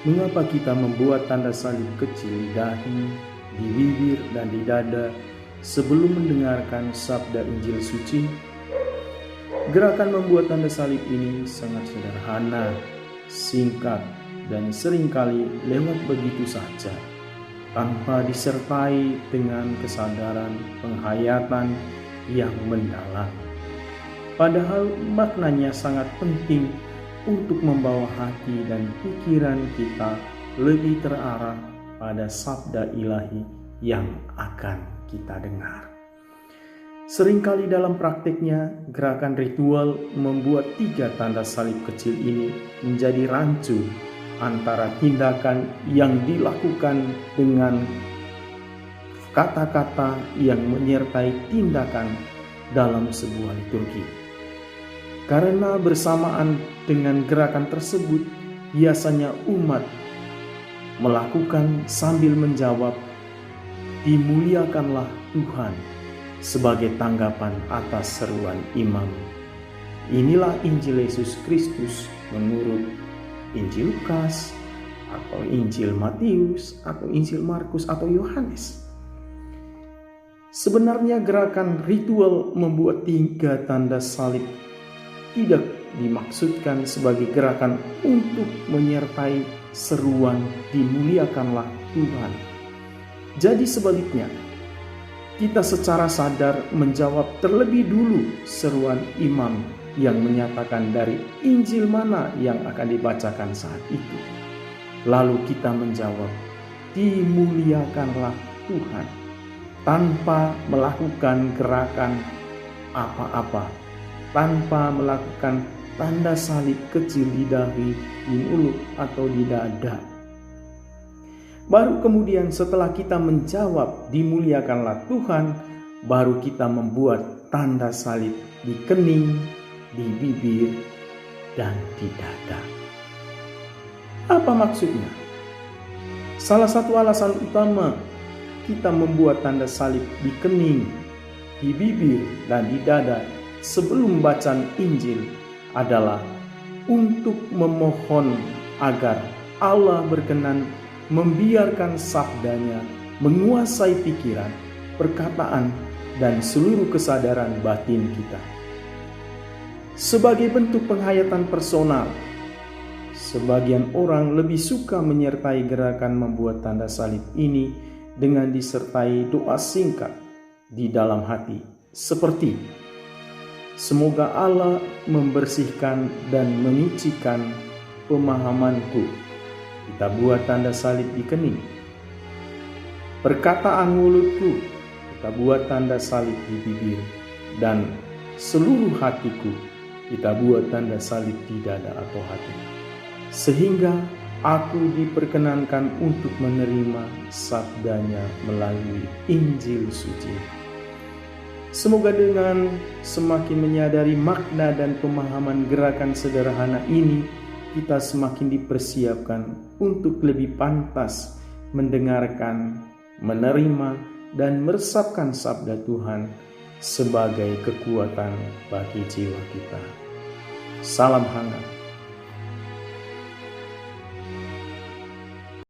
Mengapa kita membuat tanda salib kecil di dahi, di bibir, dan di dada sebelum mendengarkan sabda Injil suci? Gerakan membuat tanda salib ini sangat sederhana, singkat, dan seringkali lewat begitu saja, tanpa disertai dengan kesadaran penghayatan yang mendalam. Padahal maknanya sangat penting untuk membawa hati dan pikiran kita lebih terarah pada sabda ilahi yang akan kita dengar. Seringkali dalam praktiknya, gerakan ritual membuat 3 tanda salib kecil ini menjadi rancu antara tindakan yang dilakukan dengan kata-kata yang menyertai tindakan dalam sebuah liturgi. Karena bersamaan dengan gerakan tersebut, biasanya umat melakukan sambil menjawab, "Dimuliakanlah Tuhan," sebagai tanggapan atas seruan imam. Inilah Injil Yesus Kristus menurut Injil Lukas, atau Injil Matius, atau Injil Markus, atau Yohanes. Sebenarnya gerakan ritual membuat 3 tanda salib tidak dimaksudkan sebagai gerakan untuk menyertai seruan "Dimuliakanlah Tuhan". Jadi sebaliknya, kita secara sadar menjawab terlebih dulu seruan imam yang menyatakan dari Injil mana yang akan dibacakan saat itu. Lalu kita menjawab, "Dimuliakanlah Tuhan", tanpa melakukan gerakan apa-apa, tanpa melakukan tanda salib kecil di dahi, di mulut, atau di dada. Baru kemudian setelah kita menjawab "Dimuliakanlah Tuhan", baru kita membuat tanda salib di kening, di bibir, dan di dada. Apa maksudnya? Salah satu alasan utama kita membuat tanda salib di kening, di bibir, dan di dada sebelum bacaan Injil adalah untuk memohon agar Allah berkenan membiarkan sabdanya menguasai pikiran, perkataan, dan seluruh kesadaran batin kita. Sebagai bentuk penghayatan personal, sebagian orang lebih suka menyertai gerakan membuat tanda salib ini dengan disertai doa singkat di dalam hati, seperti, "Semoga Allah membersihkan dan menyucikan pemahamanku." Kita buat tanda salib di kening. "Perkataan mulutku." Kita buat tanda salib di bibir. Dan seluruh hatiku. Kita buat tanda salib di dada atau hati. Sehingga aku diperkenankan untuk menerima sabdanya melalui Injil suci. Semoga dengan semakin menyadari makna dan pemahaman gerakan sederhana ini, kita semakin dipersiapkan untuk lebih pantas mendengarkan, menerima, dan meresapkan sabda Tuhan sebagai kekuatan bagi jiwa kita. Salam hangat